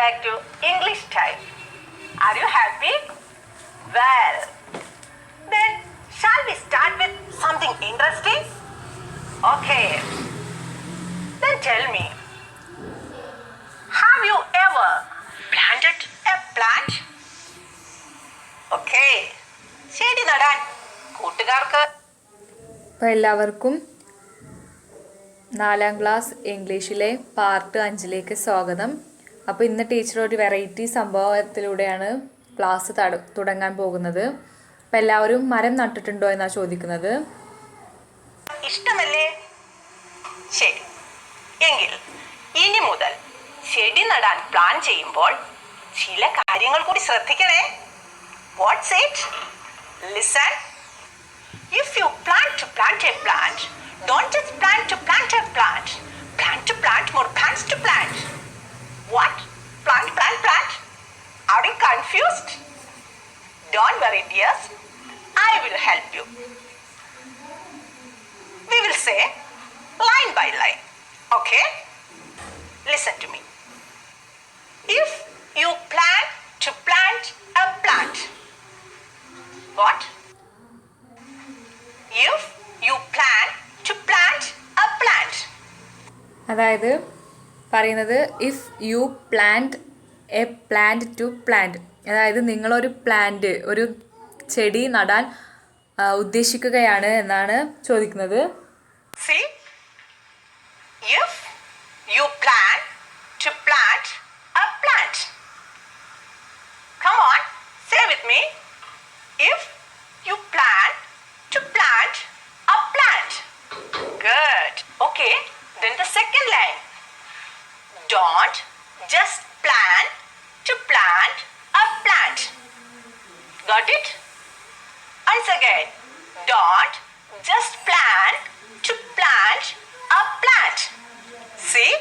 back to English time. Are you happy? Well, then shall we start with something interesting? Okay. Then tell me, have you ever planted a plant? Okay. ശരി നടാൻ കൂട്ടുകാർക്ക് അപ്പോൾ എല്ലാവർക്കും 4ാം class ഇംഗ്ലീഷിലെ part 5ലേക്ക് സ്വാഗതം. അപ്പോൾ ഇന്ന് teacher ഒരു വെറൈറ്റി സംഭവത്തിലൂടെയാണ് ക്ലാസ് തുടങ്ങാൻ പോകുന്നത്. അപ്പോൾ എല്ലാവരും മരം നട്ടിട്ടുണ്ടോ എന്നാണ് ചോദിക്കുന്നത്. ഇഷ്ടമല്ലേ? ശരി, എങ്കിൽ ഇനി മുതൽ ചെടി നടാൻ പ്ലാൻ ചെയ്യുമ്പോൾ ചില കാര്യങ്ങൾ കൂടി ശ്രദ്ധിക്കണേ. What's it? Listen. If you plan to plant a plant, don't just plan to plant a plant. Plan to plant more plants to plant. What? Plant, plant, plant? Are you confused? Don't worry, dears. I will help you. We will say line by line. Okay? Listen to me. If you plan to plant a plant, what? If you plan to plant a plant. അതായത് പറയുന്നത് if you plant a plant to plant, അതായത് നിങ്ങളൊരു plant ഒരു ചെടി നടാൻ ഉദ്ദേശിക്കുകയാണ് എന്നാണ് ചോദിക്കുന്നത്. See, if you plan to plant a plant. Come on, say with me. If you plan to plant a plant. Good. Okay, then the second line. Don't just plan to plant a plant. Got it? Once again. Don't just plan to plant a plant. See?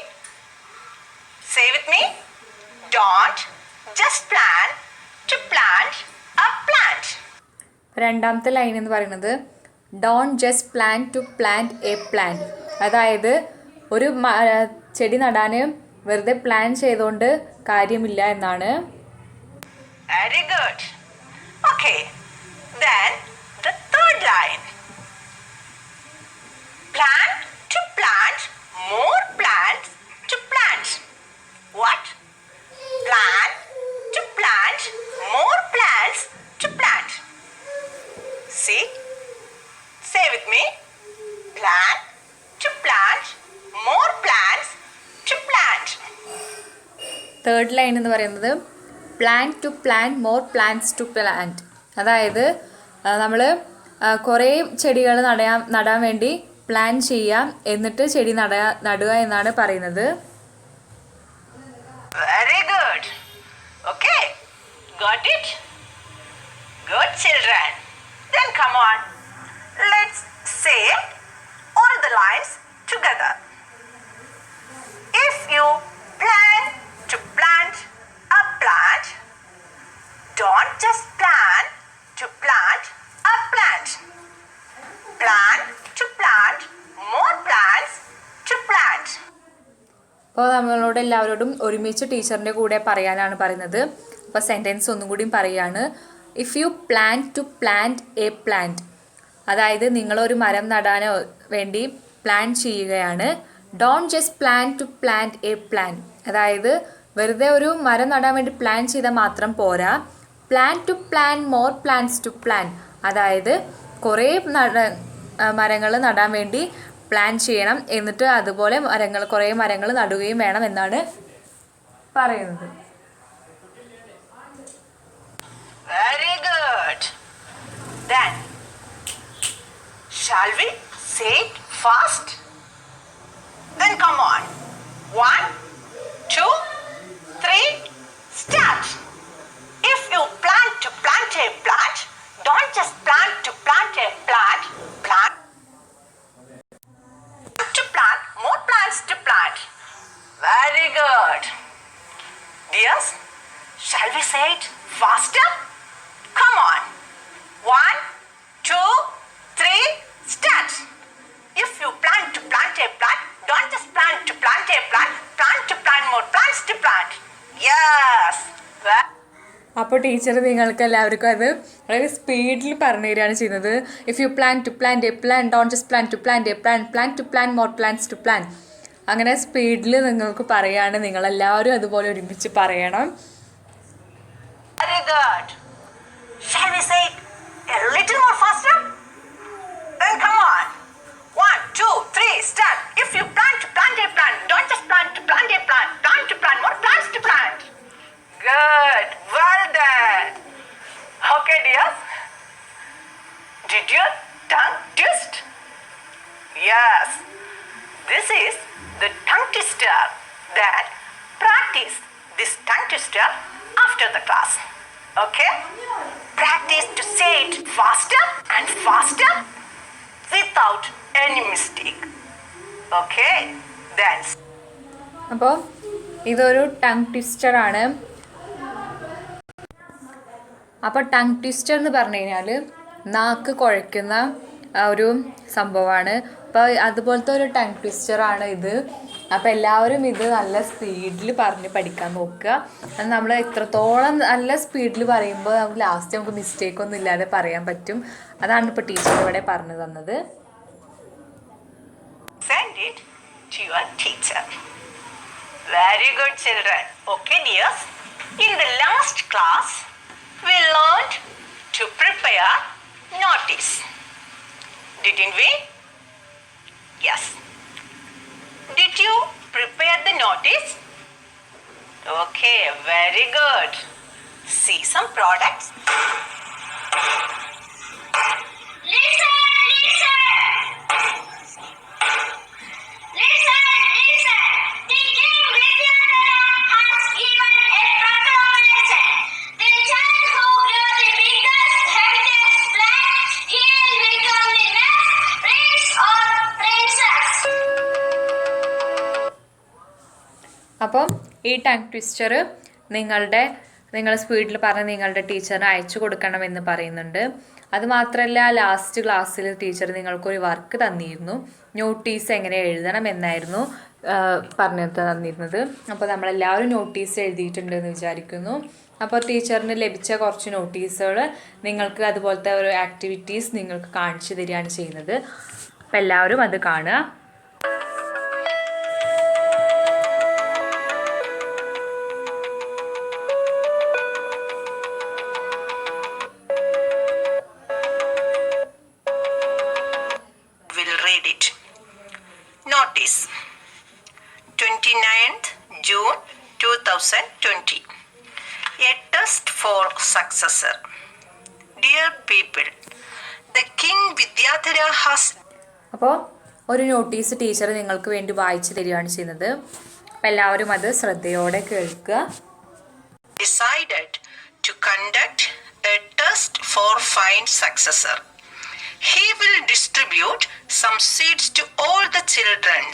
Say with me. Don't just plan to plant a plant. രണ്ടാമത്തെ line എന്ന് പറയുന്നത് don't just plan to plant a plant, അതായത് ഒരു ചെടി നടാൻ വെറുതെ plan ചെയ്തുകൊണ്ട് കാര്യമില്ല എന്നാണ്. Very good. Okay, then the third line. Plan to plant more plants to plant. What? Plan to plant more plants to plant. See? Say with me. Plan to plant more plants to plant. Third line എന്ന് പറയുന്നത് plan to plant more plants to plant, അതായത് നമ്മൾ കുറേ ചെടികൾ നടാൻ വേണ്ടി plan ചെയ്യാം, എന്നിട്ട് ചെടി നടുക എന്നാണ് പറയുന്നത്. Very good. Okay, got it? Good children. Then come on, let's say all the lines together. If you plan to plant a plant, don't just plan to plant a plant. Plan to plant more plants to plant. അപ്പോൾ നമ്മളോട് എല്ലാവരോടും ഒരുമിച്ച് ടീച്ചറിൻ്റെ കൂടെ പറയാനാണ് പറയുന്നത്. അപ്പോൾ sentence ഒന്നും കൂടിയും പറയുകയാണ്. If you plan to plant a plant, അതായത് നിങ്ങളൊരു മരം നടാനോ വേണ്ടി പ്ലാൻ ചെയ്യുകയാണ്. Don't just plan to plant a plant, അതായത് വെറുതെ ഒരു മരം നടാൻ വേണ്ടി പ്ലാൻ ചെയ്താൽ മാത്രം പോരാ. Plan to plan more plants to plan, അതായത് കുറേ മരങ്ങൾ നടാൻ വേണ്ടി പ്ലാൻ ചെയ്യണം, എന്നിട്ട് അതുപോലെ കുറേ മരങ്ങൾ നടുകയും വേണം എന്നാണ് പറയുന്നത്. Very good. Then, shall we say it fast? Then come on. 1, 2, 3, start. If you plan to plant a plant, don't just plan to plant a plant. Plan to plant more plants to plant. Very good. Dears, shall we say it faster? Come on. 1, 2, 3, start. If you plan to plant a plant, don't just plan to plant a plant. Plan to plant more plants to plant. Yes. അപ്പോൾ teacher നിങ്ങൾക്ക് എല്ലാവർക്കും അത് വളരെ സ്പീഡിൽ പറഞ്ഞു തരികയാണ് ചെയ്യുന്നത്. If you plan to plan a plan, don't just plan to plan a plan, plan to plan more plans to plan. അങ്ങനെ സ്പീഡിൽ നിങ്ങൾക്ക് പറയാണ്. നിങ്ങളെല്ലാവരും അതുപോലെ ഒരുമിച്ച് പറയണം. Very good. Shall we say it a little more faster? Then come on. 1, 2, 3, start. If you plan to plant a plant, don't just plan to plant a plant. Plan to plant more plants to plant. Good. Well done. Okay, dears. Did your tongue twist? Yes. This is the tongue twister. Then practice this tongue twister after the class. Okay? Practice to say it faster and faster without any mistake. Okay? Then. അപ്പോൾ ഇതൊരു tongue ട്വിസ്റ്ററാണ്. അപ്പോൾ tongue twister എന്ന് പറഞ്ഞു കഴിഞ്ഞാൽ നാക്ക് കുഴയ്ക്കുന്ന ഒരു സംഭവമാണ്. അപ്പോൾ അതുപോലത്തെ ഒരു ടങ് ട്വിസ്റ്ററാണ് ഇത്. അപ്പോൾ എല്ലാവരും ഇത് നല്ല സ്പീഡിൽ പറഞ്ഞ് പഠിക്കാൻ നോക്കുക. അത് നമ്മൾ എത്രത്തോളം നല്ല സ്പീഡിൽ പറയുമ്പോൾ നമുക്ക് ലാസ്റ്റ് നമുക്ക് മിസ്റ്റേക്ക് ഒന്നും ഇല്ലാതെ പറയാൻ പറ്റും. അതാണ് ഇപ്പോൾ ടീച്ചർ ഇവിടെ പറഞ്ഞു തന്നത്. Send it to your teacher. Very good, children. Okay, dears. In the last class, we learned to prepare notice. Didn't we? Yes. Did you prepare the notice? Okay, very good. See some products. Listen, listen. Listen, listen. The king Vidyadhara has given a proclamation. The child who grew the biggest, healthiest plant, he will become the next prince or princess. അപ്പം ഈ tongue twister നിങ്ങൾ സ്പീഡിൽ പറഞ്ഞ് നിങ്ങളുടെ ടീച്ചറിന് അയച്ചു കൊടുക്കണമെന്ന് പറയുന്നുണ്ട്. അതുമാത്രമല്ല ലാസ്റ്റ് ക്ലാസ്സിൽ ടീച്ചർ നിങ്ങൾക്കൊരു വർക്ക് തന്നിരുന്നു. നോട്ടീസ് എങ്ങനെ എഴുതണം എന്നായിരുന്നു പറഞ്ഞു തന്നിരുന്നത്. അപ്പോൾ നമ്മളെല്ലാവരും നോട്ടീസ് എഴുതിയിട്ടുണ്ടെന്ന് വിചാരിക്കുന്നു. അപ്പോൾ ടീച്ചറിന് ലഭിച്ച കുറച്ച് നോട്ടീസുകൾ നിങ്ങൾക്ക് അതുപോലത്തെ ഒരു ആക്ടിവിറ്റീസ് നിങ്ങൾക്ക് കാണിച്ചു തരികയാണ് ചെയ്യുന്നത്. അപ്പോൾ എല്ലാവരും അത് കാണുക. Will read it. Notice. 29th June 2020. A test for successor. Dear people, the King Vidyadhara has. അപ്പോൾ ഒരു നോട്ടീസ് ടീച്ചർ നിങ്ങൾക്ക് വേണ്ടി വായിച്ചു തരികയാണ് ചെയ്യുന്നത്. അപ്പോൾ എല്ലാവരും അത് ശ്രദ്ധയോടെ കേൾക്കുക. Decided to conduct a test for fine successor. He will distribute some seeds to all the children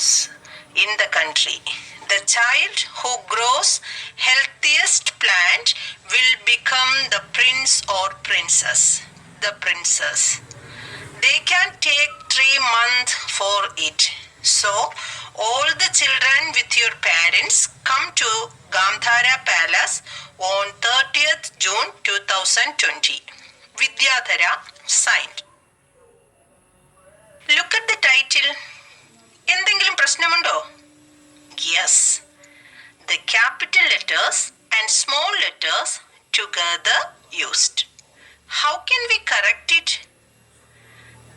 in the country. The child who grows healthiest plant will become the prince or princess. The princess. They can take 3 months for it. So, all the children with your parents come to Gandhara Palace on 30th June 2020. Vidyadhara signed. Look at the title. എന്തെങ്കിലും പ്രശ്നമുണ്ടോ? Yes. The capital letters and small letters together used. How can we correct it?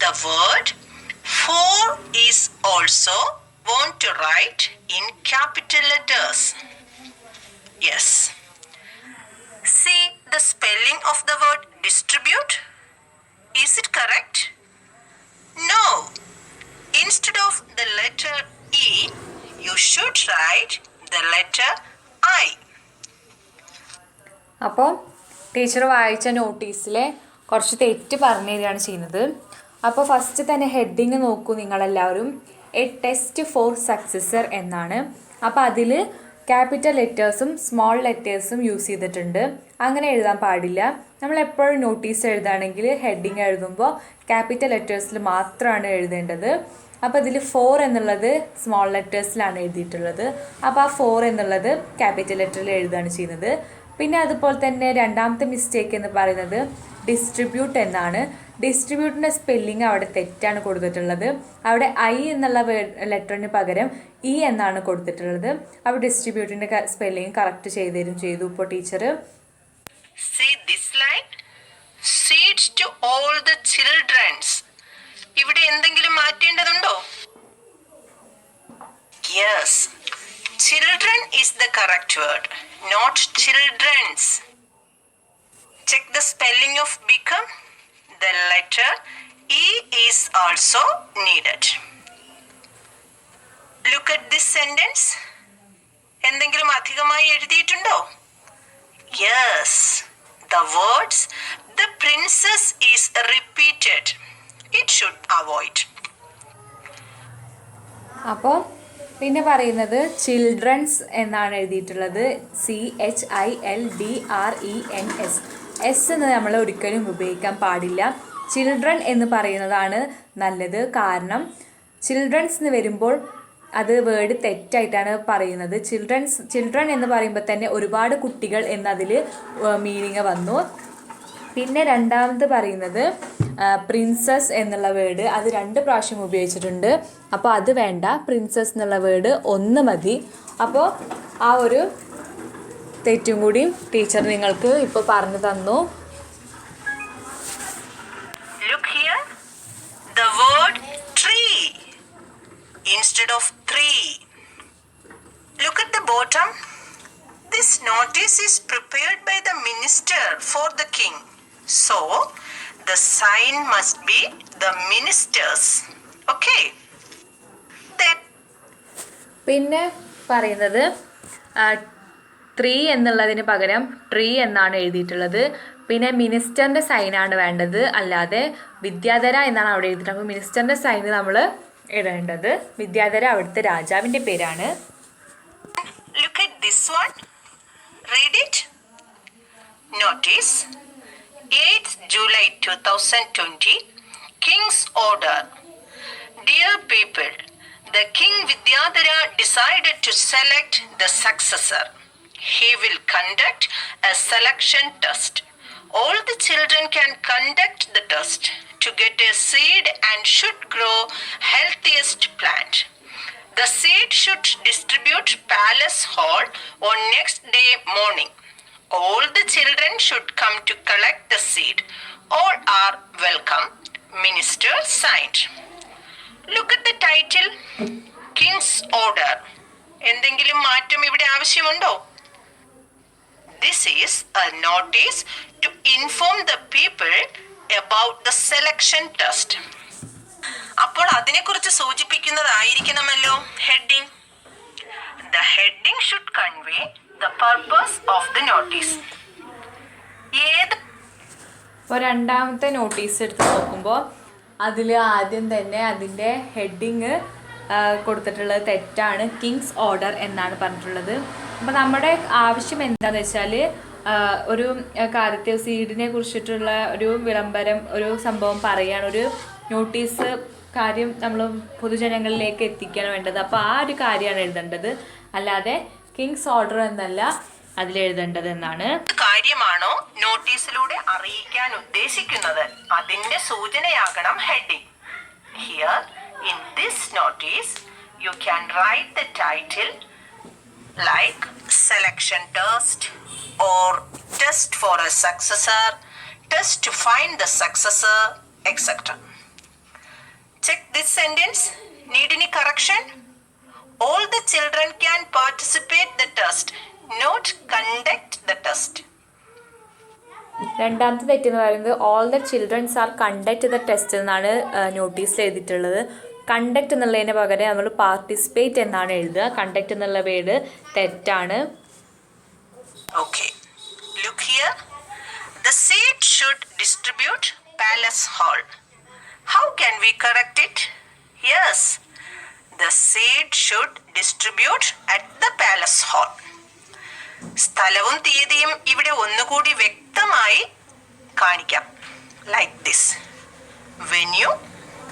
The word for is also want to write in capital letters. Yes. See the spelling of the word distribute. Is it correct? No. Instead of the letter E, you should write the letter I. അപ്പോൾ teacher വായിച്ച നോട്ടീസിലെ കുറച്ച് തെറ്റ് പറഞ്ഞു തരികയാണ് ചെയ്യുന്നത്. അപ്പോൾ first തന്നെ heading നോക്കൂ നിങ്ങളെല്ലാവരും. എ ടെസ്റ്റ് ഫോർ സക്സസർ എന്നാണ്. അപ്പോൾ അതിൽ ക്യാപിറ്റൽ ലെറ്റേഴ്സും സ്മോൾ ലെറ്റേഴ്സും യൂസ് ചെയ്തിട്ടുണ്ട്. അങ്ങനെ എഴുതാൻ പാടില്ല. നമ്മൾ എപ്പോഴും നോട്ടീസ് എഴുതുകയാണെങ്കിൽ ഹെഡിങ് എഴുതുമ്പോൾ ക്യാപിറ്റൽ ലെറ്റേഴ്സിൽ മാത്രമാണ് എഴുതേണ്ടത്. അപ്പോൾ ഇതിൽ 4 എന്നുള്ളത് സ്മോൾ ലെറ്റേഴ്സിലാണ് എഴുതിയിട്ടുള്ളത്. അപ്പോൾ ആ 4 എന്നുള്ളത് ക്യാപിറ്റൽ ലെറ്ററിൽ എഴുതുകയാണ് ചെയ്യുന്നത്. പിന്നെ അതുപോലെ തന്നെ രണ്ടാമത്തെ മിസ്റ്റേക്ക് എന്ന് പറയുന്നത് ഡിസ്ട്രിബ്യൂട്ട് എന്നാണ്. ഡിസ്ട്രിബ്യൂട്ടിൻ്റെ സ്പെല്ലിങ് അവിടെ തെറ്റാണ് കൊടുത്തിട്ടുള്ളത്. അവിടെ ഐ എന്നുള്ള ലെറ്ററിന് പകരം ഇ എന്നാണ് കൊടുത്തിട്ടുള്ളത്. അപ്പോൾ ഡിസ്ട്രിബ്യൂട്ടിൻ്റെ സ്പെല്ലിങ് കറക്റ്റ് ചെയ്തു ഇപ്പോൾ teacher. See this line? Seeds to all the childrens. ഇവിടെ എന്തെങ്കിലും മാറ്റേണ്ടതുണ്ടോ? Yes. Children is the correct word, not children's. Check the spelling of become. The letter E is also needed. Look at this sentence. എന്തെങ്കിലും അധികമായി എഴുതിയിട്ടുണ്ടോ? Yes. The words the princess is repeated. It should avoid. അപ്പോൾ പിന്നെ പറയുന്നത് children's എന്നാണ് എഴുതിയിട്ടുള്ളത്. CHILDRENS. S എന്ന് നമ്മൾ ഒരിക്കലും ഉപയോഗിക്കാൻ പാടില്ല. ചിൽഡ്രൻ എന്ന് പറയുന്നതാണ് നല്ലത്. കാരണം ചിൽഡ്രൻസ് എന്ന് വരുമ്പോൾ അത് വേർഡ് തെറ്റായിട്ടാണ് പറയുന്നത്. ചിൽഡ്രൻ എന്ന് പറയുമ്പോൾ തന്നെ ഒരുപാട് കുട്ടികൾ എന്നതിൽ മീനിങ് വന്നു. പിന്നെ രണ്ടാമത് പറയുന്നത് പ്രിൻസസ് എന്നുള്ള വേർഡ് അത് 2 പ്രാവശ്യം ഉപയോഗിച്ചിട്ടുണ്ട്. അപ്പോൾ അത് വേണ്ട. പ്രിൻസസ് എന്നുള്ള വേർഡ് 1 മതി. അപ്പോൾ ആ ഒരു തെറ്റും കൂടി ടീച്ചർ നിങ്ങൾക്ക് ഇപ്പോൾ പറഞ്ഞു തന്നു. Look here. The word tree instead of three. Look at the bottom. This notice is prepared by the minister for the king. So, the sign must be the minister's. Okay. Then. പിന്നെ പറയുന്നത് 3 എന്നുള്ളതിന് പകരം tree എന്നാണ് എഴുതിയിട്ടുള്ളത്. പിന്നെ മിനിസ്റ്ററിൻ്റെ സൈനാണ് വേണ്ടത്, അല്ലാതെ വിദ്യാധര എന്നാണ് അവിടെ എഴുതിയിട്ടുള്ളത്. അപ്പോൾ മിനിസ്റ്ററിൻ്റെ സൈന് നമ്മൾ ഇടേണ്ടത്. വിദ്യാധര അവിടുത്തെ രാജാവിൻ്റെ പേരാണ്. Look at this one. Read it. Notice 8th July 2020 King's Order. Dear people, the King Vidyadhara decided to select the successor. He will conduct a selection test. All the children can conduct the test to get a seed and should grow healthiest plant. The seed should distribute Palace Hall on next day morning. All the children should come to collect the seed. All are welcome. Minister signed. Look at the title, King's Order. എന്തെങ്കിലും മാറ്റം ഇവിടെ ആവശ്യമുണ്ടോ? This is a notice to inform the people about the selection test. അപ്പോൾ അതിനെക്കുറിച്ച് സൂചിപ്പിക്കുന്നതായിരിക്കണമല്ലോ heading. The heading should convey the purpose of the notice. അപ്പോൾ രണ്ടാമത്തെ notice എടുത്ത് നോക്കുമ്പോൾ അതിൽ ആദ്യം തന്നെ അതിൻ്റെ ഹെഡിങ് കൊടുത്തിട്ടുള്ളത് തെറ്റാണ്. കിങ്സ് ഓർഡർ എന്നാണ് പറഞ്ഞിട്ടുള്ളത്. അപ്പോൾ നമ്മുടെ ആവശ്യം എന്താണെന്ന് വെച്ചാൽ ഒരു കാര്യത്തിൽ സീഡിനെ കുറിച്ചിട്ടുള്ള ഒരു വിളംബരം, ഒരു സംഭവം പറയുകയാണ്, ഒരു നോട്ടീസ് കാര്യം നമ്മൾ പൊതുജനങ്ങളിലേക്ക് എത്തിക്കുകയാണ് വേണ്ടത്. അപ്പോൾ ആ ഒരു കാര്യമാണ് എഴുതേണ്ടത്, അല്ലാതെ കിങ്സ് ഓർഡർ എന്നല്ല അതിലെഴുതേണ്ടത് എന്നാണ്. കാര്യമാണോ നോട്ടീസിലൂടെ അറിയിക്കാൻ ഉദ്ദേശിക്കുന്നത്, അതിന്റെ സൂചനയാകണം heading. Here in this notice you can write the title like selection test or test for a successor, test to find the successor, etc. Check this sentence. Need any correction? All the children can participate the test, not conduct the test. രണ്ടാമത്തെ തെറ്റെന്ന് പറയുന്നത് all the childrens are conduct the test എന്നാണ് നോട്ടീസിൽ എഴുതിയിട്ടുള്ളത്. Conduct എന്നുള്ളതിന് പകരം നമ്മൾ participate എന്നാണ് എഴുതുക. കണ്ടക്ട് എന്നുള്ള വേർഡ് തെറ്റാണ്. Okay. Look here. The seed should distribute Palace Hall. How can we correct it? Yes. The seed should distribute at the Palace Hall. സ്ഥലവും തീയതിയും ഇവിടെ ഒന്നുകൂടി വ്യക്തമായി കാണിക്കാം. Like this. Venue,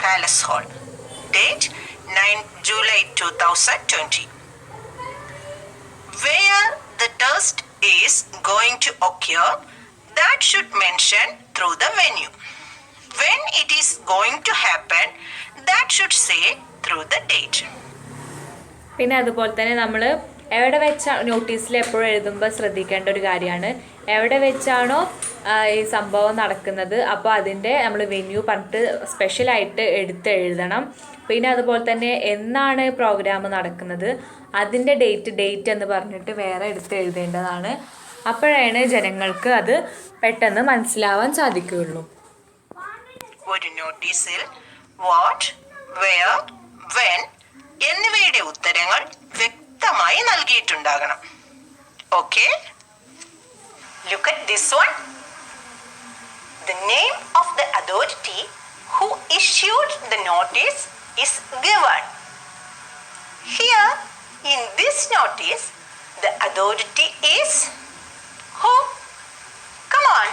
Palace Hall. date 9 July 2020. Where the test is going to occur, that should mention through the venue. When it is going to happen, that should say through the date. പിന്നെ അതുപോലെ തന്നെ നമ്മൾ എവിടെ വെച്ചാണ് നോട്ടീസിൽ എപ്പോഴും എഴുതുമ്പോൾ ശ്രദ്ധിക്കേണ്ട ഒരു കാര്യമാണ്, എവിടെ വെച്ചാണോ ഈ സംഭവം നടക്കുന്നത് അപ്പോൾ അതിൻ്റെ നമ്മൾ വെന്യൂ പറഞ്ഞിട്ട് സ്പെഷ്യലായിട്ട് എടുത്ത് എഴുതണം. പിന്നെ അതുപോലെ തന്നെ എന്നാണ് പ്രോഗ്രാം നടക്കുന്നത് അതിൻ്റെ ഡേറ്റ് എന്ന് പറഞ്ഞിട്ട് വേറെ എടുത്ത് എഴുതേണ്ടതാണ്. അപ്പോഴാണ് ജനങ്ങൾക്ക് അത് പെട്ടെന്ന് മനസ്സിലാവാൻ സാധിക്കുകയുള്ളൂ. ഒരു നോട്ടീസിൽ വാട്ട്, വെയർ, വെൻ എന്നിവയുടെ ഉത്തരങ്ങൾ വ്യക്തമായി നൽകിയിട്ടുണ്ടാകണം. Okay, look at this one. The name of the authority who issued the notice is given. Here in this notice, the authority is who? Come on,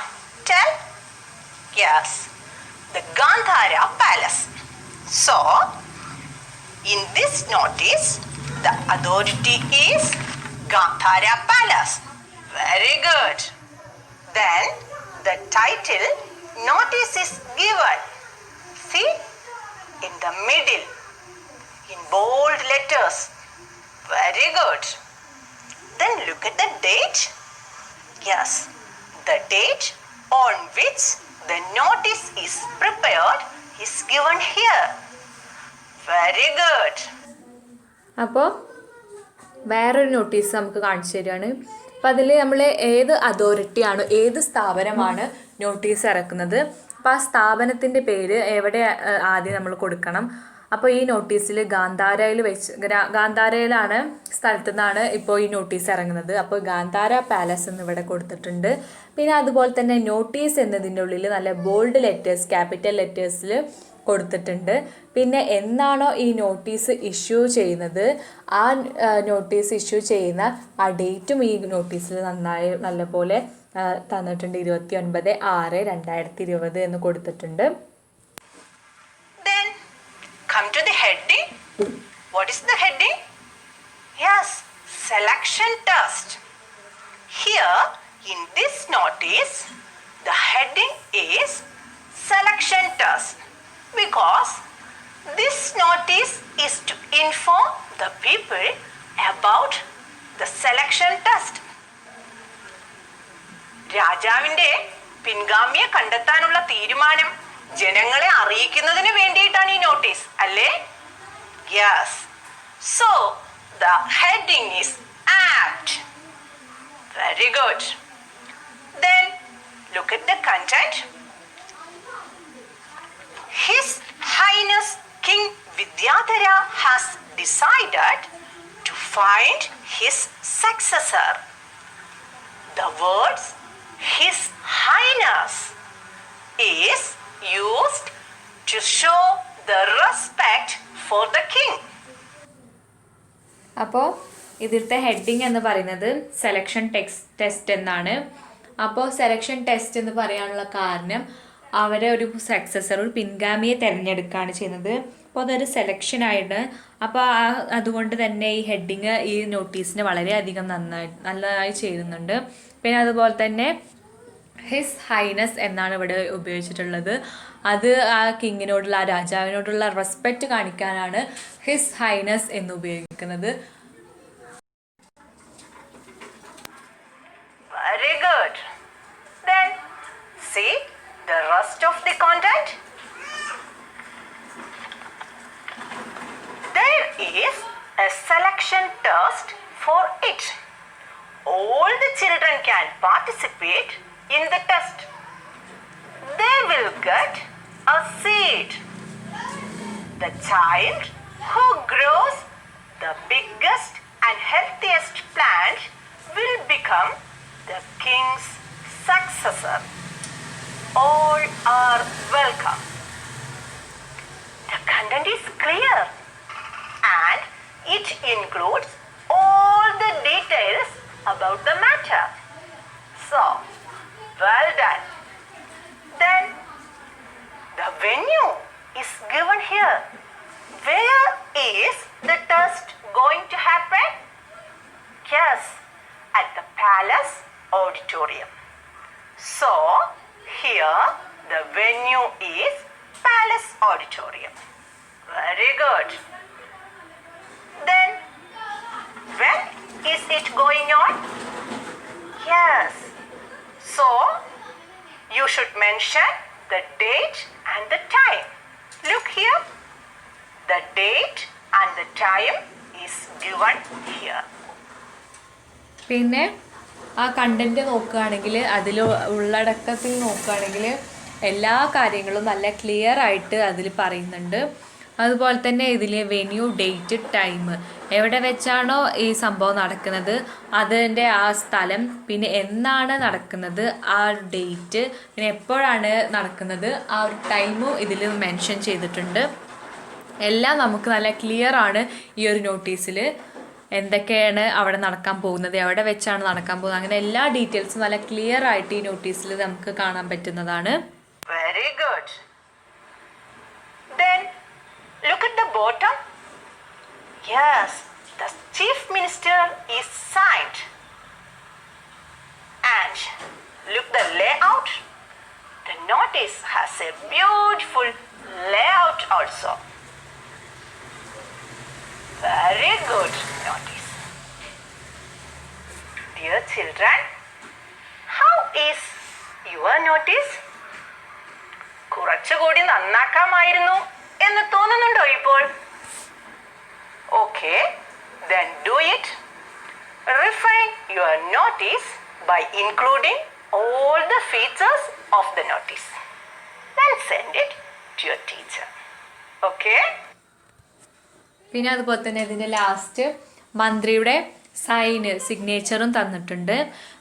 tell. Yes, the Gandhara Palace. So, in this notice, the authority is Gandhara Palace. Very good. Then the title notice is given. See, in the middle, in bold letters. Very good. Then look at the date. Yes, the date on which the notice is prepared is given here. Very good. അപ്പോൾ വേറൊരു notice നമുക്ക് കാണിച്ചു തരികയാണ്. അപ്പം അതിൽ നമ്മൾ ഏത് അതോറിറ്റിയാണോ ഏത് സ്ഥാപനമാണ് നോട്ടീസ് ഇറക്കുന്നത് അപ്പോൾ ആ സ്ഥാപനത്തിൻ്റെ പേര് എവിടെ ആദ്യം നമ്മൾ കൊടുക്കണം. അപ്പോൾ ഈ നോട്ടീസിൽ ഗാന്ധാരയിലാണ് സ്ഥലത്തു നിന്നാണ് ഇപ്പോൾ ഈ നോട്ടീസ് ഇറങ്ങുന്നത്. അപ്പോൾ ഗാന്ധാര പാലസ് എന്ന് ഇവിടെ കൊടുത്തിട്ടുണ്ട്. പിന്നെ അതുപോലെ തന്നെ നോട്ടീസ് എന്നതിൻ്റെ ഉള്ളിൽ നല്ല ബോൾഡ് ലെറ്റേഴ്സ് ക്യാപിറ്റൽ ലെറ്റേഴ്സിൽ കൊടുത്തിട്ടുണ്ട്. പിന്നെ എന്നാണോ ഈ നോട്ടീസ് ഇഷ്യൂ ചെയ്യുന്നത് ആ നോട്ടീസ് ഇഷ്യൂ ചെയ്യുന്ന ആ ഡേറ്റും ഈ നോട്ടീസിൽ നല്ലപോലെ തന്നിട്ടുണ്ട്. 29/6/2020 എന്ന് കൊടുത്തിട്ടുണ്ട്. Then come to the heading. What is the heading? Yes, selection test. Here in this notice, the heading is selection test. Because this notice is to inform the people about the selection test. രാജാവിന്റെ പിൻഗാമിയെ കണ്ടെത്താനുള്ള തീരുമാനം ജനങ്ങളെ അറിയിക്കുന്നതിന് വേണ്ടിയിട്ടാണ് ഈ notice അല്ലേ? Yes. So the heading is apt. Very good. Then look at the content. His Highness King Vidyadhara has decided to find his successor. The words His Highness is used to show the respect for the king. അപ്പോൾ ഇതിലത്തെ heading എന്ന് പറയുന്നത് selection test എന്നാണ്. അപ്പോൾ selection test എന്ന് പറയാനുള്ള കാരണം അവരെ ഒരു സക്സസർ ഒരു പിൻഗാമിയെ തിരഞ്ഞെടുക്കുകയാണ് ചെയ്യുന്നത്. അപ്പോൾ അതൊരു സെലക്ഷനായിട്ട് അപ്പോൾ അതുകൊണ്ട് തന്നെ ഈ ഹെഡിങ് ഈ നോട്ടീസിന് വളരെയധികം നല്ലതായി ചെയ്യുന്നുണ്ട്. പിന്നെ അതുപോലെ തന്നെ ഹിസ് ഹൈനസ് എന്നാണ് ഇവിടെ ഉപയോഗിച്ചിട്ടുള്ളത്. അത് ആ കിങ്ങിനോടുള്ള ആ രാജാവിനോടുള്ള റെസ്പെക്റ്റ് കാണിക്കാനാണ് ഹിസ് ഹൈനസ് എന്ന് ഉപയോഗിക്കുന്നത്. Very good. Then see the rest of the content. There is a selection test for it. All the children can participate in the test. They will get a seat. The child who grows the biggest and healthiest plant will become the king's successor. All are welcome. The content is clear and it includes all the details about the matter. So, well done. Then, the venue is given here. Where protest going to happen? Yes, at the palace auditorium. So, here the venue is palace auditorium. Very good. Then, when is it going on? Yes. So, you should mention the date and the time. Look here. The date and the time is given here. പിന്നെ ആ content നോക്കുകയാണെങ്കിൽ അതിൽ ഉള്ളടക്കത്തിൽ നോക്കുകയാണെങ്കിൽ എല്ലാ കാര്യങ്ങളും നല്ല clear ആയിട്ട് അതിൽ പറയുന്നുണ്ട്. അതുപോലെ തന്നെ ഇതിൽ വെന്യൂ, ഡേറ്റ്, ടൈം, എവിടെ വെച്ചാണോ ഈ സംഭവം നടക്കുന്നത് അതിൻ്റെ ആ സ്ഥലം, പിന്നെ എന്നാണ് നടക്കുന്നത് ആ ഒരു ഡേറ്റ്, പിന്നെ എപ്പോഴാണ് നടക്കുന്നത് ആ ഒരു ടൈമും ഇതിൽ മെൻഷൻ ചെയ്തിട്ടുണ്ട്. എല്ലാം നമുക്ക് നല്ല ക്ലിയർ ആണ് ഈ ഒരു നോട്ടീസിൽ. എന്തൊക്കെയാണ് അവിടെ നടക്കാൻ പോകുന്നത്, എവിടെ വെച്ചാണ് നടക്കാൻ പോകുന്നത്, അങ്ങനെ എല്ലാ ഡീറ്റെയിൽസും നല്ല ക്ലിയർ ആയിട്ട് ഈ നോട്ടീസിൽ നമുക്ക് കാണാൻ പറ്റുന്നതാണ്. Very good. Then look at the bottom. Yes, the chief minister is signed. And look the layout. The notice has a beautiful layout also. Very good notice. Dear children, how is your notice? കുറച്ചുകൂടി നന്നാക്കാമായിരുന്നു എന്ന് തോന്നുന്നുണ്ടോ ഇപ്പോൾ? Okay, then do it. Refine your notice by including all the features of the notice. Then send it to your teacher. Okay? പിന്നെ അതുപോലെ തന്നെ ഇതിൻ്റെ last മന്ത്രിയുടെ സിഗ്നേച്ചറും തന്നിട്ടുണ്ട്.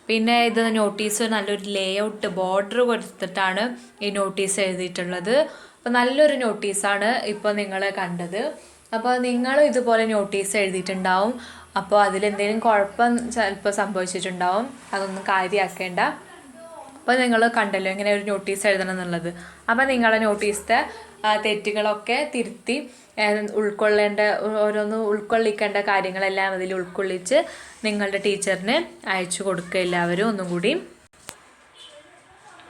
പിന്നെ ഇത് നോട്ടീസ് നല്ലൊരു ലേഔട്ട് ബോർഡർ കൊടുത്തിട്ടാണ് ഈ നോട്ടീസ് എഴുതിയിട്ടുള്ളത്. അപ്പോൾ നല്ലൊരു നോട്ടീസാണ് ഇപ്പോൾ നിങ്ങൾ കണ്ടത്. അപ്പോൾ നിങ്ങളും ഇതുപോലെ നോട്ടീസ് എഴുതിയിട്ടുണ്ടാവും. അപ്പോൾ അതിലെന്തെങ്കിലും കുഴപ്പം ചിലപ്പോൾ സംഭവിച്ചിട്ടുണ്ടാവും, അതൊന്നും കാര്യമാക്കേണ്ട. അപ്പോൾ നിങ്ങൾ കണ്ടല്ലോ ഇങ്ങനെ ഒരു നോട്ടീസ് എഴുതണം എന്നുള്ളത്. അപ്പോൾ നിങ്ങളെ നോട്ടീസിൻ്റെ തെറ്റുകളൊക്കെ തിരുത്തി ഉൾക്കൊള്ളിക്കേണ്ട കാര്യങ്ങളെല്ലാം അതിൽ ഉൾക്കൊള്ളിച്ച് നിങ്ങളുടെ ടീച്ചറിന് അയച്ചു കൊടുക്കുക എല്ലാവരും ഒന്നും കൂടി.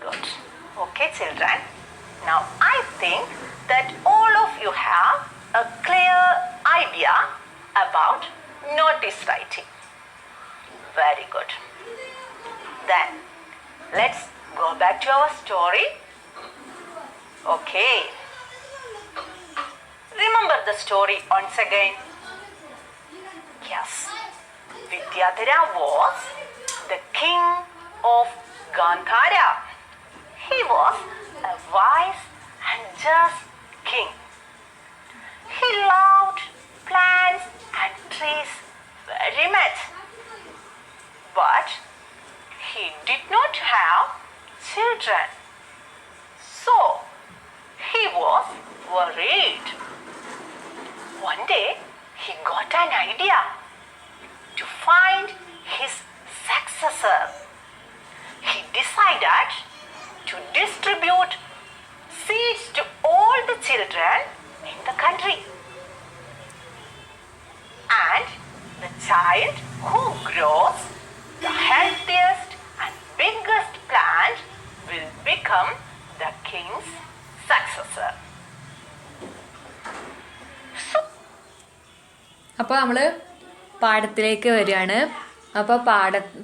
Good. Okay, children. Now I think that all of you have a clear idea about notice writing. Very good. Then let's go back to our story. Okay. Remember the story once again. Yes. Vidyadhara was the king of Gandhara. He was a wise and just king. He loved plants and trees very much. But he did not have children. So he was worried. One day he got an idea to find his successor. He decided to distribute seeds to all the children in the country. And the child who grows the healthiest and biggest plant will become the king's successor. അപ്പോൾ നമ്മൾ പാഠത്തിലേക്ക് വരികയാണ്. അപ്പോൾ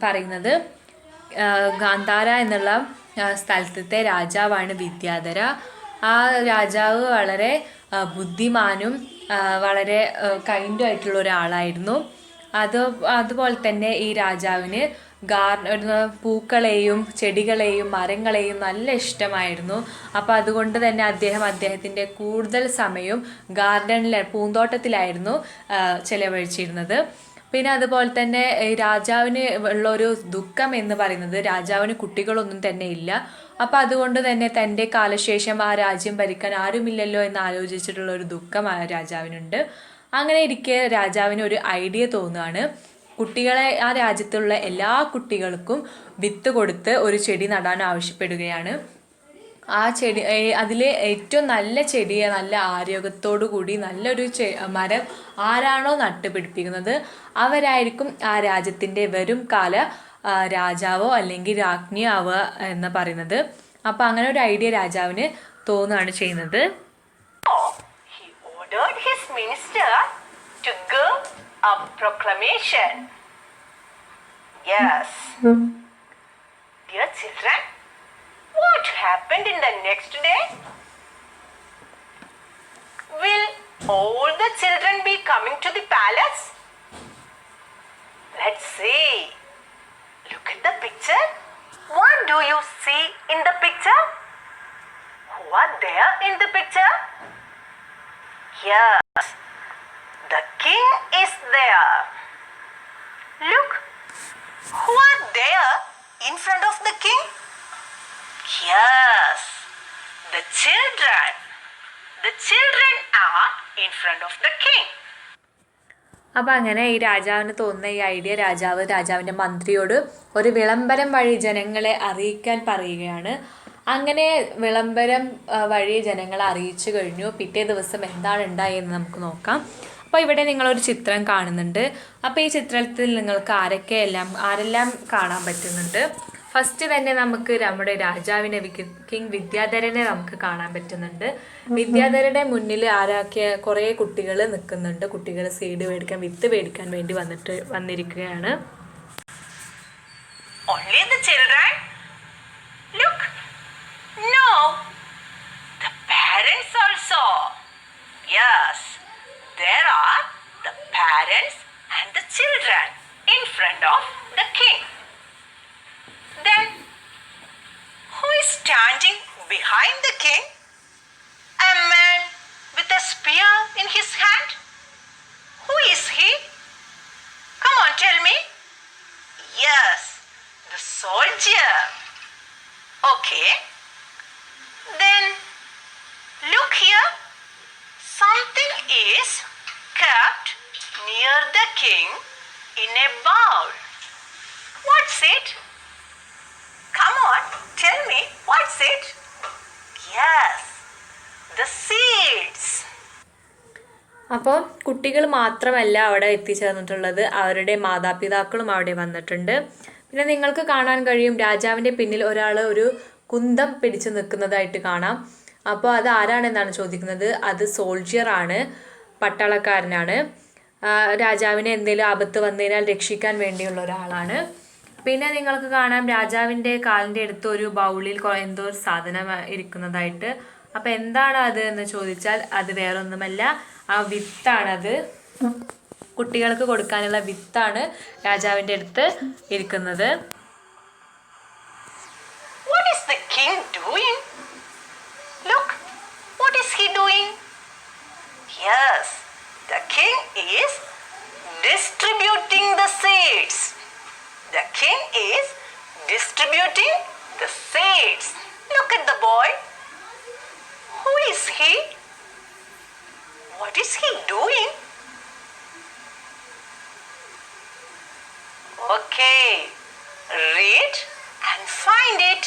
പറയുന്നത് ഗാന്ധാര എന്നുള്ള സ്ഥലത്തെ രാജാവാണ് വിദ്യാധര. ആ രാജാവ് വളരെ ബുദ്ധിമാനും വളരെ കൈൻഡും ആയിട്ടുള്ള ഒരാളായിരുന്നു. അതുപോലെ തന്നെ ഈ രാജാവിന് പൂക്കളെയും ചെടികളെയും മരങ്ങളെയും നല്ല ഇഷ്ടമായിരുന്നു. അപ്പോൾ അതുകൊണ്ട് തന്നെ അദ്ദേഹത്തിൻ്റെ കൂടുതൽ സമയവും പൂന്തോട്ടത്തിലായിരുന്നു ചെലവഴിച്ചിരുന്നത്. പിന്നെ അതുപോലെ തന്നെ രാജാവിന് ഉള്ളൊരു ദുഃഖം എന്ന് പറയുന്നത് രാജാവിന് കുട്ടികളൊന്നും തന്നെ ഇല്ല. അപ്പോൾ അതുകൊണ്ട് തന്നെ തൻ്റെ കാലശേഷം ആ രാജ്യം ഭരിക്കാൻ ആരുമില്ലല്ലോ എന്ന് ആലോചിച്ചിട്ടുള്ള ഒരു ദുഃഖം ആ രാജാവിനുണ്ട്. അങ്ങനെ ഇരിക്കെ രാജാവിന് ഒരു ഐഡിയ തോന്നുകയാണ്. കുട്ടികളെ ആ രാജ്യത്തുള്ള എല്ലാ കുട്ടികൾക്കും വിത്ത് കൊടുത്ത് ഒരു ചെടി നടാൻ ആവശ്യപ്പെടുകയാണ്. ആ ചെടി അതിൽ ഏറ്റവും നല്ല ചെടിയെ നല്ല ആരോഗ്യത്തോടു കൂടി നല്ലൊരു മരം ആരാണോ നട്ടുപിടിപ്പിക്കുന്നത് അവരായിരിക്കും ആ രാജ്യത്തിൻ്റെ വരും കാല രാജാവോ അല്ലെങ്കിൽ രാജ്ഞിയോ ആവുക എന്ന് പറയുന്നത്. അപ്പം അങ്ങനെ ഒരു ഐഡിയ രാജാവിന് തോന്നുകയാണ് ചെയ്യുന്നത്. He ordered his minister to give a proclamation. Yes. Dear children, what happened in the next day? Will all the children be coming to the palace? Let's see. Look at the picture. What do you see in the picture? Who are there in the picture? Yes, the king is there. Look, who are there in front of the king? Yes, the children. The children are in front of the king. അപ്പം അങ്ങനെ ഈ രാജാവിന് തോന്നുന്ന ഈ idea രാജാവിൻ്റെ മന്ത്രിയോട് ഒരു വിളംബരം വഴി ജനങ്ങളെ അറിയിക്കാൻ പറയുകയാണ്. അങ്ങനെ വിളംബരം വഴി ജനങ്ങളെ അറിയിച്ചു കഴിഞ്ഞു. പിറ്റേ ദിവസം എന്താണ് ഉണ്ടായെന്ന് നമുക്ക് നോക്കാം. അപ്പോൾ ഇവിടെ നിങ്ങളൊരു ചിത്രം കാണുന്നുണ്ട്. അപ്പോൾ ഈ ചിത്രത്തിൽ നിങ്ങൾക്ക് ആരെല്ലാം കാണാൻ പറ്റുന്നുണ്ട്. ഫസ്റ്റ് തന്നെ നമുക്ക് നമ്മുടെ രാജാവിനെ കിങ് വിദ്യാധരനെ നമുക്ക് കാണാൻ പറ്റുന്നുണ്ട്. വിദ്യാധരന്റെ മുന്നിൽ കുറേ കുട്ടികൾ നിൽക്കുന്നുണ്ട്. കുട്ടികൾ സീഡ് മേടിക്കാൻ വിത്ത് മേടിക്കാൻ വേണ്ടി വന്നിരിക്കുകയാണ്. Only the children? Look, no, the parents also. Yes, there are the parents and the children in front of the king. Then, who is standing behind the king? A man with a spear in his hand? Who is he? Come on, tell me. Yes, the soldier. Okay. Then, look here. Something is kept near the king in a bowl. What's it? Come on, tell me, what's it? Yes, the seeds. അപ്പോൾ കുട്ടികൾ മാത്രമല്ല അവിടെ എത്തിച്ചേർന്നിട്ടുള്ളത്, അവരുടെ മാതാപിതാക്കളും അവിടെ വന്നിട്ടുണ്ട്. പിന്നെ നിങ്ങൾക്ക് കാണാൻ കഴിയും രാജാവിൻ്റെ പിന്നിൽ ഒരാൾ ഒരു കുന്തം പിടിച്ചു നിൽക്കുന്നതായിട്ട് കാണാം. അപ്പോൾ അത് ആരാണെന്നാണ് ചോദിക്കുന്നത്. അത് സോൾജിയറാണ്, പട്ടാളക്കാരനാണ്. രാജാവിന് എന്തെങ്കിലും ആപത്ത് വന്നതിനാൽ രക്ഷിക്കാൻ വേണ്ടിയുള്ള ഒരാളാണ്. പിന്നെ നിങ്ങൾക്ക് കാണാം രാജാവിൻ്റെ കാലിൻ്റെ അടുത്ത് ഒരു ബൗളിൽ എന്തോ ഒരു സാധനം ഇരിക്കുന്നതായിട്ട്. അപ്പം എന്താണ് അത് എന്ന് ചോദിച്ചാൽ അത് വേറൊന്നുമല്ല, ആ വിത്താണത്. കുട്ടികൾക്ക് കൊടുക്കാനുള്ള വിത്താണ് രാജാവിൻ്റെ അടുത്ത് ഇരിക്കുന്നത്. What is the king doing? Look, what is he doing? Yes, the king is distributing the seeds. The king is distributing the seeds. Look at the boy. Who is he? What is he doing? Okay, read and find it.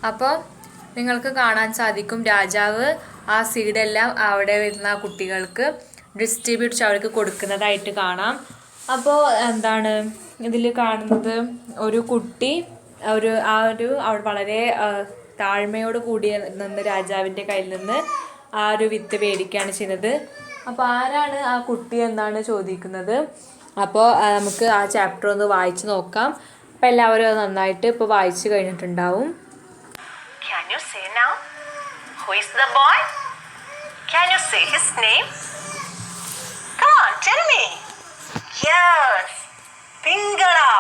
അപ്പോൾ നിങ്ങൾക്ക് കാണാൻ സാധിക്കും രാജാവ് ആ സീഡെല്ലാം അവിടെ വരുന്ന കുട്ടികൾക്ക് distribute അവർക്ക് കൊടുക്കുന്നതായിട്ട് കാണാം. അപ്പോൾ എന്താണ് ഇതിൽ കാണുന്നത്, ഒരു കുട്ടി അവിടെ വളരെ താഴ്മയോട് കൂടി നിന്ന് രാജാവിൻ്റെ കയ്യിൽ നിന്ന് ആ ഒരു വിത്ത് മേടിക്കുകയാണ് ചെയ്യുന്നത്. അപ്പോൾ ആരാണ് ആ കുട്ടി എന്നാണ് ചോദിക്കുന്നത്. അപ്പോൾ നമുക്ക് ആ ചാപ്റ്റർ ഒന്ന് വായിച്ച് നോക്കാം. അപ്പോൾ എല്ലാവരും അത് നന്നായിട്ട് ഇപ്പോൾ വായിച്ചു കഴിഞ്ഞിട്ടുണ്ടാവും. Can you say now? Who is the boy? Can you say his name? Come on, tell me. Yes, Pingala.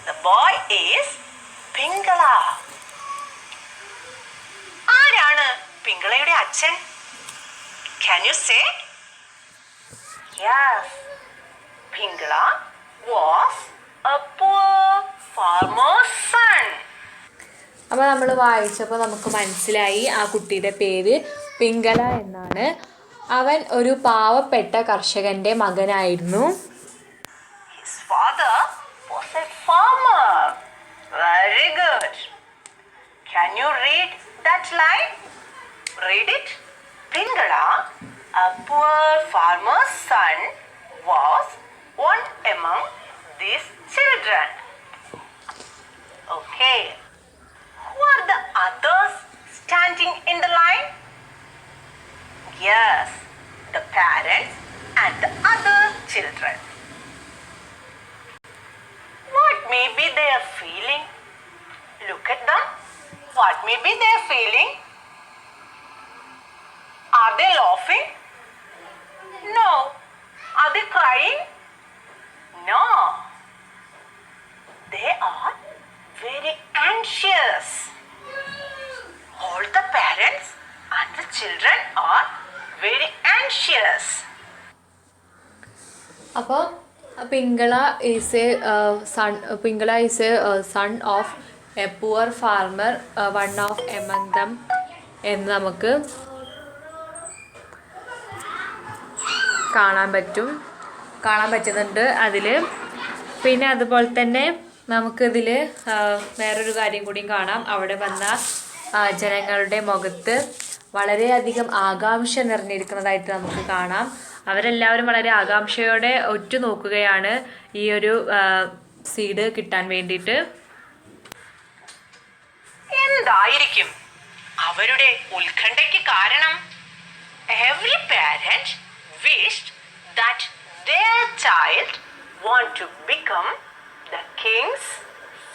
The boy is Pingala. ആരാണ് പിങ്കളയുടെ അച്ഛൻ? Can you say? Yes, Pingala was a poor farmer's son. അപ്പോൾ നമ്മൾ വായിച്ചപ്പോൾ നമുക്ക് മനസ്സിലായി ആ കുട്ടിയുടെ പേര് പിങ്കള എന്നാണ്. അവൻ ഒരു പാവപ്പെട്ട കർഷകൻ്റെ മകനായിരുന്നു. His father was a farmer. Very good. Can you read that line? Read it. Pingala, a poor farmer's son, was one among these children. Okay. Who are the others standing in the line? Yes, the parents and the other children. What may be their feeling? Look at them. What may be their feeling? Are they laughing? No. Are they crying? No. They are very anxious. All the parents and the children are very anxious. അപ്പോൾ Pingala is a son of a poor farmer, one of among them എന്ന് നമുക്ക് കാണാൻ പറ്റുന്നുണ്ട് അതിൽ. പിന്നെ അതുപോലെ തന്നെ നമുക്കിതിൽ വേറൊരു കാര്യം കൂടി കാണാം. അവിടെ വന്ന ജനങ്ങളുടെ മുഖത്ത് വളരെയധികം ആകാംക്ഷ നിറഞ്ഞിരിക്കുന്നതായിട്ട് നമുക്ക് കാണാം. അവരെല്ലാവരും വളരെ ആകാംക്ഷയോടെ ഉറ്റുനോക്കുകയാണ് ഈ ഒരു സീഡ് കിട്ടാൻ വേണ്ടിയിട്ട്. എന്തായിരിക്കും അവരുടെ ഉത്കണ്ഠയ്ക്ക് കാരണം? Every parent wished that their child want to become the king's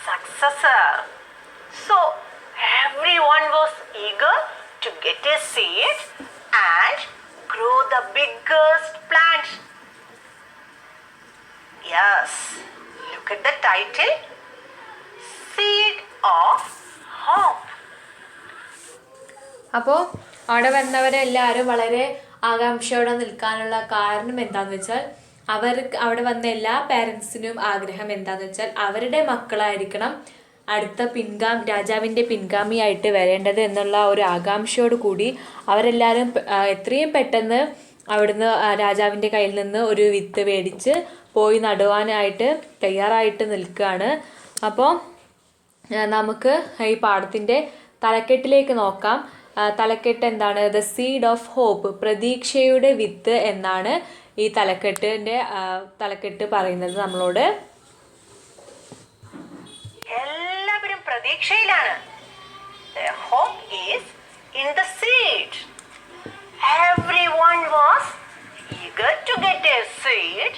successor. So everyone was eager to get a seed and grow the biggest plant. Yes, look at the title. Seed of Hope. അപ്പോൾ അവിടെ വന്നവരെല്ലാവരും വളരെ ആകാംക്ഷയോടെ നിൽക്കാനുള്ള കാരണം എന്താണെന്ന് വെച്ചാൽ അവിടെ വന്ന എല്ലാ പാരൻസിനും ആഗ്രഹം എന്താണെന്ന് വെച്ചാൽ അവരുടെ മക്കളായിരിക്കണം അടുത്ത രാജാവിൻ്റെ പിൻഗാമിയായിട്ട് വരേണ്ടത് എന്നുള്ള ഒരു ആകാംക്ഷയോട് കൂടി അവരെല്ലാവരും എത്രയും പെട്ടെന്ന് അവിടുന്ന് രാജാവിൻ്റെ കയ്യിൽ നിന്ന് ഒരു വിത്ത് മേടിച്ച് പോയി നടുവാനായിട്ട് തയ്യാറായിട്ട് നിൽക്കുകയാണ്. അപ്പോൾ നമുക്ക് ഈ പാഠത്തിൻ്റെ തലക്കെട്ടിലേക്ക് നോക്കാം. തലക്കെട്ട് എന്താണ്? ദ സീഡ് ഓഫ് ഹോപ്പ്, പ്രതീക്ഷയുടെ വിത്ത് എന്നാണ് ഈ തലക്കെട്ട് പറയുന്നത് നമ്മളോട്. എല്ലാവരും പ്രതീക്ഷയിലാണ്. The hope is in the seed. Everyone was eager to get a seed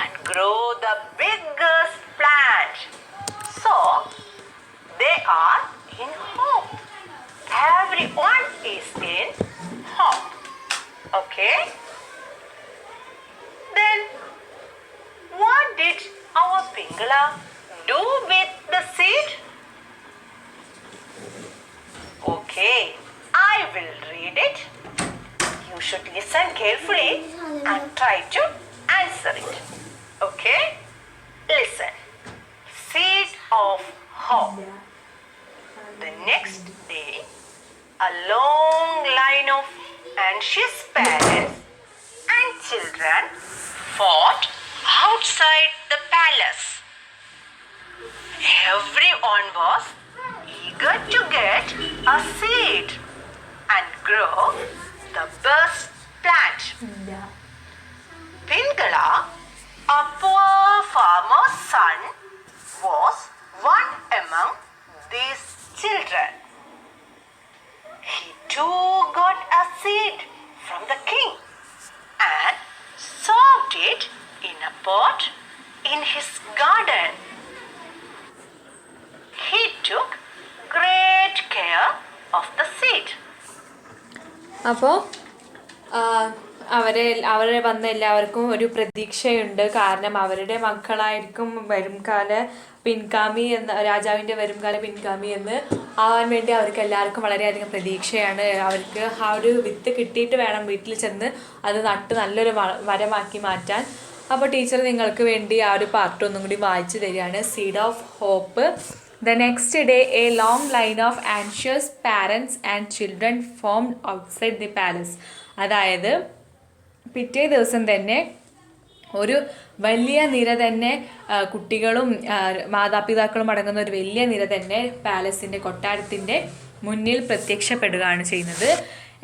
and grow the biggest plant. So they are in hope. Everyone is in hope. Okay? Then what did our Pingala do with the seed? Okay, I will read it. You should listen carefully and try to answer it. Okay? Listen. Seed of hope. The next day, a long line of anxious parents and children fought outside the palace. Everyone was eager eager to get a seed and grow the best plant. Pingala, a poor farmer's son, was one among these children. He too got a seed from the king and sowed it in a pot in his garden. He took great care of the seed. അപ്പോൾ അവരെ വന്ന എല്ലാവർക്കും ഒരു പ്രതീക്ഷയുണ്ട്. കാരണം അവരുടെ മക്കളായിരിക്കും വരുംകാല പിൻഗാമി എന്ന്, രാജാവിൻ്റെ വരുംകാല പിൻഗാമി എന്ന് ആവാൻ വേണ്ടി അവർക്ക് എല്ലാവർക്കും വളരെയധികം പ്രതീക്ഷയാണ്. അവർക്ക് ആ ഒരു വിത്ത് കിട്ടിയിട്ട് വേണം വീട്ടിൽ ചെന്ന് അത് നട്ട് നല്ലൊരു മരമാക്കി മാറ്റാൻ. അപ്പോൾ ടീച്ചർ നിങ്ങൾക്ക് വേണ്ടി ആ ഒരു പാർട്ട് ഒന്നും കൂടി വായിച്ചു തരികയാണ്. Seed of hope. The next day, a long line of anxious parents and children formed outside the palace. അതായത് പിറ്റേ ദിവസം തന്നെ ഒരു വലിയ നിര തന്നെ കുട്ടികളും മാതാപിതാക്കളും അടങ്ങുന്ന ഒരു വലിയ നിര തന്നെ പാലസിൻ്റെ കൊട്ടാരത്തിൻ്റെ മുന്നിൽ പ്രത്യക്ഷപ്പെടുകയാണ് ചെയ്യുന്നത്.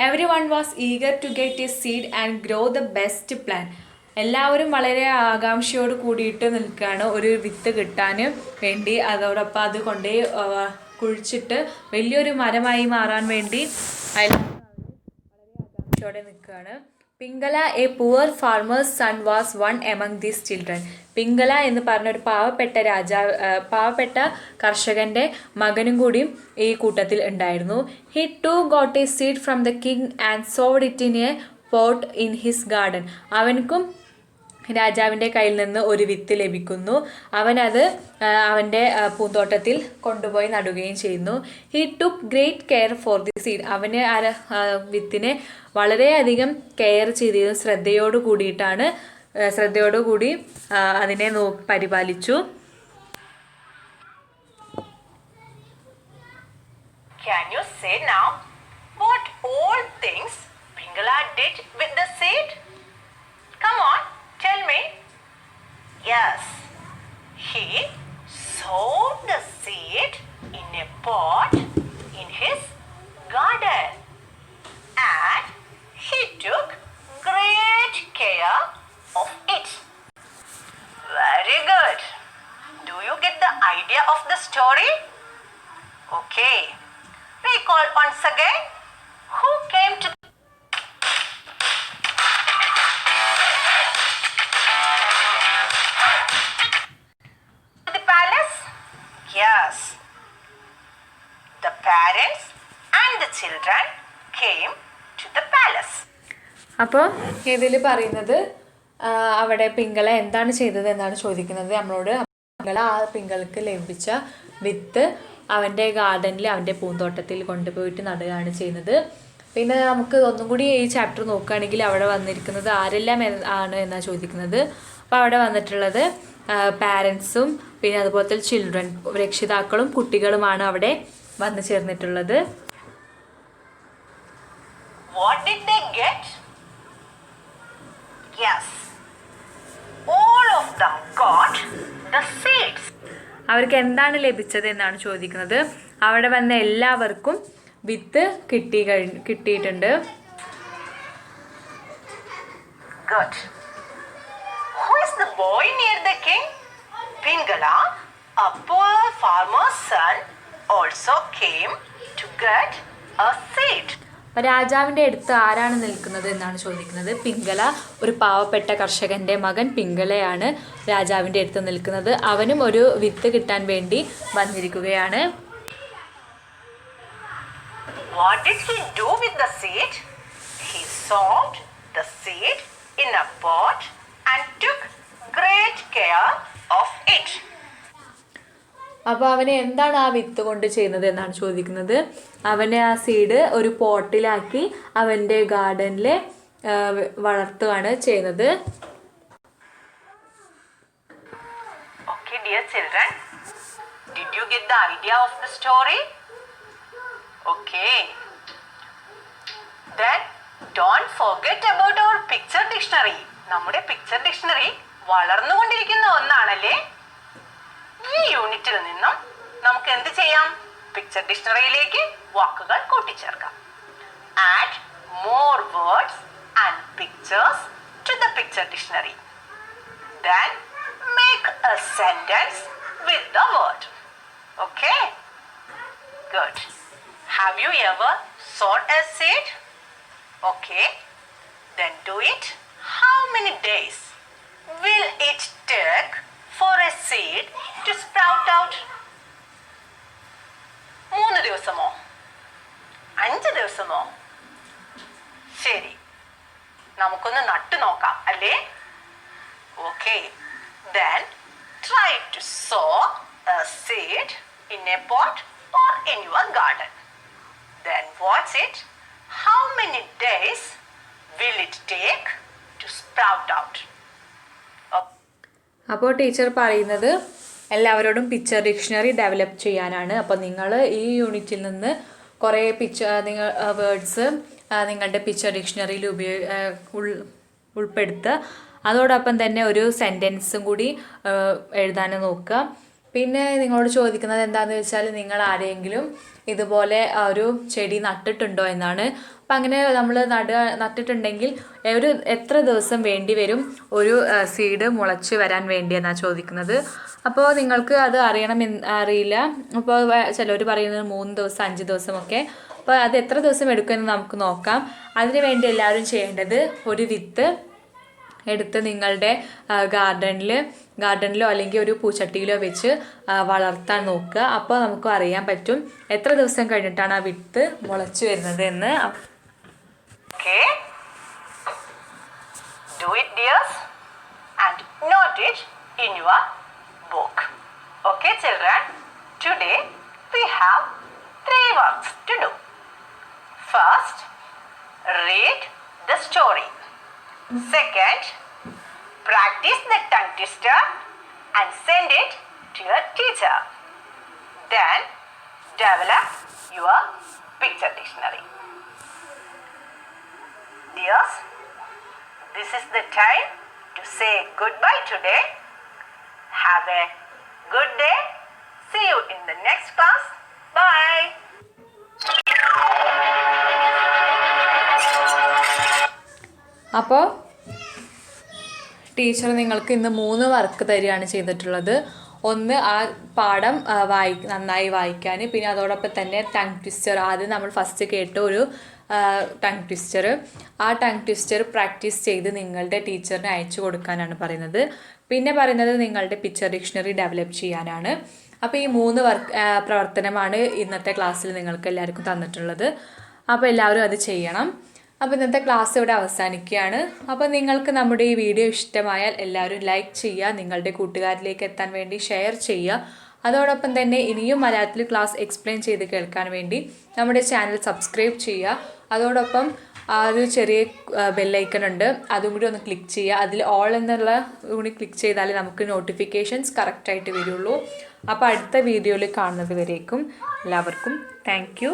Everyone was eager to get a seed and grow the best plant. എല്ലാവരും വളരെ ആകാംക്ഷയോട് കൂടിയിട്ട് നിൽക്കുകയാണ് ഒരു വിത്ത് കിട്ടാൻ വേണ്ടി. അതോടൊപ്പം അത് കൊണ്ടുപോയി കുഴിച്ചിട്ട് വലിയൊരു മരമായി മാറാൻ വേണ്ടി വളരെ ആകാംക്ഷയോടെ നിൽക്കുകയാണ്. Pingala, a poor farmer's son, was one among these children. Pingala എന്ന് പറഞ്ഞ ഒരു പാവപ്പെട്ട കർഷകൻ്റെ മകനും കൂടിയും ഈ കൂട്ടത്തിൽ ഉണ്ടായിരുന്നു. He too got a seed from the king and sowed it in a pot in his garden. അവനക്കും രാജാവിൻ്റെ കയ്യിൽ നിന്ന് ഒരു വിത്ത് ലഭിക്കുന്നു. അവനത് അവൻ്റെ പൂന്തോട്ടത്തിൽ കൊണ്ടുപോയി നടുകയും ചെയ്യുന്നു. He took great care for the seed. അവന് വിത്തിനെ വളരെയധികം കെയർ ചെയ്തത് ശ്രദ്ധയോടുകൂടി അതിനെ പരിപാലിച്ചു. Can you say now what all things Pingala did with the seed? Come on, tell me. Yes, he sowed the seed in a pot in his garden and he took great care of it. Very good. Do you get the idea of the story? Okay. Recall once again. Who came to the palace? Yes. The parents and the children came to the palace. അപ്പോൾ ഇതിൽ പറയുന്നത് അവിടെ Ping എന്താണ് ചെയ്തത് എന്നാണ് ചോദിക്കുന്നത് നമ്മളോട്. പിംഗളക്ക് ലഭിച്ച വിത്ത് അവൻ്റെ ഗാർഡനിൽ അവൻ്റെ പൂന്തോട്ടത്തിൽ കൊണ്ടുപോയിട്ട് നടുകയാണ് ചെയ്യുന്നത്. പിന്നെ നമുക്ക് ഒന്നും കൂടി ഈ ചാപ്റ്റർ നോക്കുകയാണെങ്കിൽ അവിടെ വന്നിരിക്കുന്നത് ആരെല്ലാം ആണ് എന്നാണ് ചോദിക്കുന്നത്. അപ്പോൾ അവിടെ വന്നിട്ടുള്ളത് പാരൻസും പിന്നെ അതുപോലത്തെ ചിൽഡ്രൻ, രക്ഷിതാക്കളും കുട്ടികളുമാണ് അവിടെ വന്നു ചേർന്നിട്ടുള്ളത്. What did they get? Yes, all of them got the seeds. അവർക്ക് എന്താണ് ലഭിച്ചത് എന്നാണ് ചോദിക്കുന്നത്. അവിടെ വന്ന എല്ലാവർക്കും വിത്ത് കിട്ടിയിട്ടുണ്ട്. Good. Who is the boy near the king? Pingala, a poor farmer's son, also came to get a seed. രാജാവിൻ്റെ അടുത്ത് ആരാണ് നിൽക്കുന്നത് എന്നാണ് ചോദിക്കുന്നത്. പിംഗല, ഒരു പാവപ്പെട്ട കർഷകൻ്റെ മകൻ പിംഗലയാണ് രാജാവിൻ്റെ അടുത്ത് നിൽക്കുന്നത്. അവനും ഒരു വിത്ത് കിട്ടാൻ വേണ്ടി വന്നിരിക്കുകയാണ്. What did he do with the seed? He sowed the seed in a pot and took great care of it. അപ്പോൾ അവന് എന്താണ് ആ വിത്ത് കൊണ്ട് ചെയ്യുന്നത് എന്നാണ് ചോദിക്കുന്നത്. അവനെ ആ സീഡ് ഒരു പോട്ടിലാക്കി അവൻ്റെ ഗാർഡനിൽ വളർത്തുകയാണ് ചെയ്യുന്നത്. Okay, dear children, did you get the idea of the story? Okay. Then don't forget about our picture dictionary. നമ്മുടെ പിക്ചർ ഡിക്ഷണറി വളർന്നുകൊണ്ടിരിക്കുന്ന ഒന്നാണല്ലേ. ഈ യൂണിറ്റിൽ നിന്നും നമുക്ക് എന്ത് ചെയ്യാം? പിക്ചർ ഡിക്ഷണറിയിലേക്ക് വാക്കുകൾ കൂട്ടിച്ചേർക്കാം. Add more words and pictures to the picture dictionary. Then make a sentence with the word. Okay? Good. Have you ever sown a seed? Okay. Then do it. How many days will it take for a seed to sprout out? 3 ദിവസമോ 5 ദിവസമോ? ശരി, നമുക്കൊന്ന് നട്ടു നോക്കാം അല്ലേ? Okay, then try to sow a seed in a pot or in your garden. Then watch it. How many days will it take to sprout out? അപ്പോൾ teacher പറയുന്നത് എല്ലാവരോടും പിക്ചർ ഡിക്ഷണറി ഡെവലപ്പ് ചെയ്യാനാണ്. അപ്പോൾ നിങ്ങൾ ഈ യൂണിറ്റിൽ നിന്ന് കുറേ വേർഡ്സ് നിങ്ങളുടെ പിക്ചർ ഡിക്ഷണറിയിൽ ഉൾപ്പെടുത്തുക. അതോടൊപ്പം തന്നെ ഒരു സെൻറ്റൻസും കൂടി എഴുതാൻ നോക്കുക. പിന്നെ നിങ്ങളോട് ചോദിക്കുന്നത് എന്താണെന്ന് വെച്ചാൽ നിങ്ങൾ ആരെങ്കിലും ഇതുപോലെ ഒരു ചെടി നട്ടിട്ടുണ്ടോ എന്നാണ്. അപ്പം അങ്ങനെ നമ്മൾ നട്ടിട്ടുണ്ടെങ്കിൽ എത്ര ദിവസം വേണ്ടി വരും ഒരു സീഡ് മുളച്ച് വരാൻ വേണ്ടിയെന്നാണ് ചോദിക്കുന്നത്. അപ്പോൾ നിങ്ങൾക്ക് അത് അറിയില്ല. അപ്പോൾ ചിലർ പറയുന്നത് 3 ദിവസം 5 ദിവസമൊക്കെ. അപ്പോൾ അത് എത്ര ദിവസം എടുക്കുമെന്ന് നമുക്ക് നോക്കാം. അതിനു വേണ്ടി എല്ലാവരും ചെയ്യേണ്ടത് ഒരു വിത്ത് എടുത്ത് നിങ്ങളുടെ ഗാർഡനിലോ അല്ലെങ്കിൽ ഒരു പൂച്ചട്ടിയിലോ വെച്ച് വളർത്താൻ നോക്കുക. അപ്പോൾ നമുക്ക് അറിയാൻ പറ്റും എത്ര ദിവസം കഴിഞ്ഞിട്ടാണ് ആ വിത്ത് മുളച്ചു വരുന്നത് എന്ന്. Okay, do it dears and note it in your book. Okay children, today we have 3 works to do. First, read the story. Second, practice the tongue twister and send it to your teacher. Then, develop your picture dictionary. Dears, this is the time to say goodbye today. Have a good day. See you in the next class. Bye. അപ്പോൾ teacher നിങ്ങൾക്ക് ഇന്ന് 3 work തരികയാണ് ചെയ്തിട്ടുള്ളത്. ഒന്ന് ആ പാഠം നന്നായി വായിക്കാൻ, പിന്നെ അതോടൊപ്പം തന്നെ ടങ് ട്വിസ്റ്റർ. ആദ്യം നമ്മൾ ഫസ്റ്റ് കേട്ട ഒരു ടങ് ട്വിസ്റ്റർ, ആ ടങ് ട്വിസ്റ്റർ പ്രാക്ടീസ് ചെയ്ത് നിങ്ങളുടെ ടീച്ചറിന് അയച്ചു കൊടുക്കാനാണ് പറയുന്നത്. പിന്നെ പറയുന്നത് നിങ്ങളുടെ പിക്ചർ ഡിക്ഷണറി ഡെവലപ്പ് ചെയ്യാനാണ്. അപ്പോൾ ഈ 3 പ്രവർത്തനമാണ് ഇന്നത്തെ ക്ലാസ്സിൽ നിങ്ങൾക്ക് എല്ലാവർക്കും തന്നിട്ടുള്ളത്. അപ്പോൾ എല്ലാവരും അത് ചെയ്യണം. അപ്പോൾ ഇന്നത്തെ ക്ലാസ് ഇവിടെ അവസാനിക്കുകയാണ്. അപ്പോൾ നിങ്ങൾക്ക് നമ്മുടെ ഈ വീഡിയോ ഇഷ്ടമായാൽ എല്ലാവരും ലൈക്ക് ചെയ്യുക, നിങ്ങളുടെ കൂട്ടുകാരിലേക്ക് എത്താൻ വേണ്ടി ഷെയർ ചെയ്യുക. അതോടൊപ്പം തന്നെ ഇനിയും മലയാളത്തിൽ ക്ലാസ് എക്സ്പ്ലെയിൻ ചെയ്ത് കേൾക്കാൻ വേണ്ടി നമ്മുടെ ചാനൽ സബ്സ്ക്രൈബ് ചെയ്യുക. അതോടൊപ്പം ഒരു ചെറിയ ബെല്ലൈക്കൺ ഉണ്ട്, അതും കൂടി ഒന്ന് ക്ലിക്ക് ചെയ്യുക. അതിൽ ഓൾ എന്നുള്ള കൂടി ക്ലിക്ക് ചെയ്താൽ നമുക്ക് നോട്ടിഫിക്കേഷൻസ് കറക്റ്റായിട്ട് വരുള്ളൂ. അപ്പോൾ അടുത്ത വീഡിയോയിൽ കാണുന്നത് വരേക്കും എല്ലാവർക്കും താങ്ക് യു.